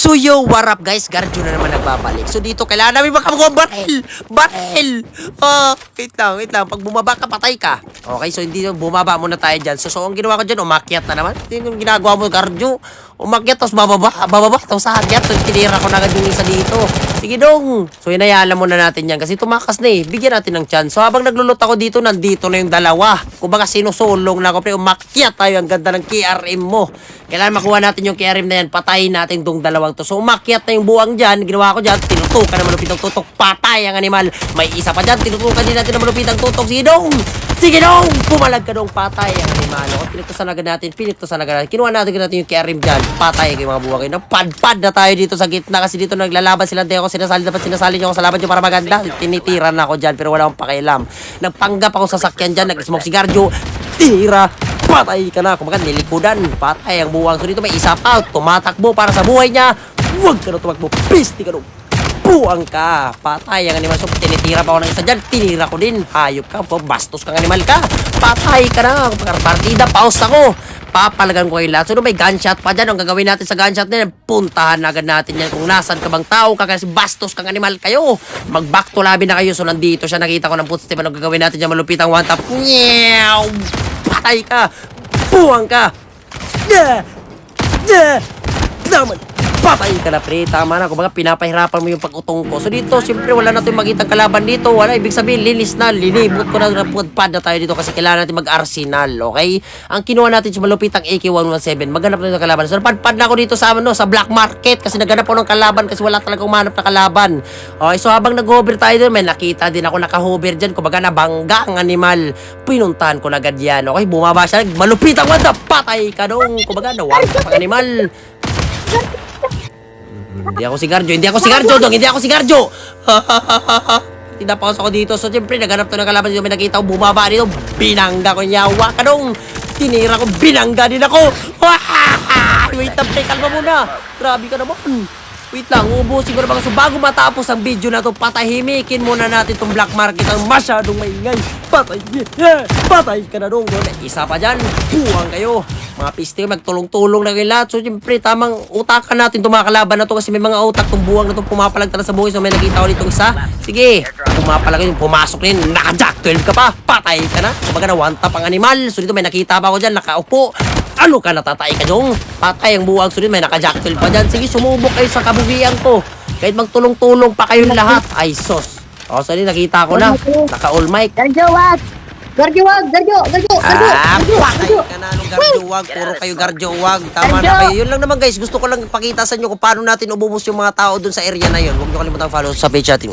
So yo, what up guys? Garjo na naman nagbabalik. So dito, kailangan namin makamuha baril! Baril! Wait lang. Pag bumaba ka, patay ka. Okay, so hindi bumaba muna tayo dyan. So ang ginawa ko dyan, umakyat na naman. Ito yung ginagawa mo, Garjo. Umakyat, tapos bababa, tapos hakyat. So tinira ko na agad yung isa dito. Sige dong. So hinayaan muna natin yan kasi tumakas na eh. Bigyan natin ng chance. So habang naglulot ako dito, nandito na yung dalawa. Kumbaga sinusulong na ako. Pre, umakyat tayo. Ang ganda ng KRM mo. Kailangan makuha natin yung KRM na yan. Patayin natin tong dalawang to. So umakyat na yung buwang dyan. Ginawa ko dyan. Tinutukan na malupit ang tutok. Patay ang animal. May isa pa dyan. Tinutukan din natin na malupit ang tutok. Sige dong. Sige dong. Pumalag ka dong. Patay ang animal. O, pinitusan agad natin. Kinuha natin yung KRM dyan. Patay yung mga buwang. Nagpadpad na tayo dito sa gitna. Kasi dito naglalaban sila. Hindi ako sinasali nyo ako sa laban nyo para maganda. Tinitiran na ako dyan. Pero wala akong pakialam. Nagpanggap ako sa sakyan dyan. Nag-smoke si Garjo. Tinira. Patay ka na. Kumaga nilikudan. Patay ang buwang. So dito may isa pa. Tumatakbo para sa buhay niya. Huwag ka na tumakbo. Pisti ka nung. Buwang ka. Patay ang animal. So tinitira pa ako ng isa dyan. Tinira ko din. Hayop ka. Bastos kang animal ka. Patay ka na. Partida. Pause ako. Papalagan ko kayo lahat. So may gunshot pa dyan. Ang gagawin natin sa gunshot na yan, puntahan agad natin yan kung nasan ka bang tao ka kasi bastos kang animal kayo. Mag-back to labi na kayo. So nandito siya. Nakita ko ng footstep. Anong gagawin natin dyan? Malupit ang one tap. Nyew! Patay ka. Buwang ka. Naman. Patay ka na, pre. Tama na. Kumbaga, pinapahirapan mo yung pag-utong ko. So dito, siyempre, wala natin magitang kalaban dito. Wala. Ibig sabihin, linis na. Linibot ko na. Pad na tayo dito kasi kailangan natin mag-arsenal. Okay? Ang kinuha natin sa malupitang AK-117. Maghanap na ng kalaban. So, pad na ako dito sa, sa black market kasi naghanap ako ng kalaban kasi wala talagang umanap na kalaban. Okay? So, habang nag-hover tayo doon, may nakita din ako naka-hover dyan. Kumbaga, nabangga ang animal. Pinuntahan ko na agad yan. Okay? Bumaba siya. Malupit ang wanda. Patay ka dong. Kumbaga, nawag ang animal. Hindi ako si Garjo dong. Tinapos ako dito. So, siyempre, naghanap to ng kalaban dito. May nakita ko, bumaba dito. Binangga ko niya. Waka ka dong. Tinira ko, binangga din ako. Wait lang, pre. Kalma muna. Grabe ka naman. Wait lang, ubusin ko na mga. So, bago matapos ang video na to, patahimikin muna natin itong black market. Ang masyadong maingay. Patay ka na dong. Isa pa dyan. Buwang kayo. Mga piste, magtulong-tulong na kayo lahat. So, siyempre, tamang utakan natin itong mga kalaban na to kasi may mga utak itong buwang na itong pumapalag tala sa buhay. So, may nakita ko ditong isa. Sige, pumapalag yun, pumasok rin. Naka-jack 12 ka pa. Patay ka na. Kumbaga na one tap ang animal. So, dito may nakita pa ako dyan, nakaupo. Ano ka, natatay ka dong? Patay ang buwang. So, dito may naka-jack 12 pa dyan. Sige, sumubok kayo sa kabugian ko. Kahit magtulong-tulong pa kayong lahat. Ay, sos. O, so, dito nakita ko na. Naka-all mic. Garjo, wag! Patay ka na nung Garjo, wag. Puro kayo Garjo, wag. Tama na kayo. Yun lang naman guys. Gusto ko lang ipakita sa inyo kung paano natin ububos yung mga tao dun sa area na yun. Huwag nyo kalimutan follow sa page natin.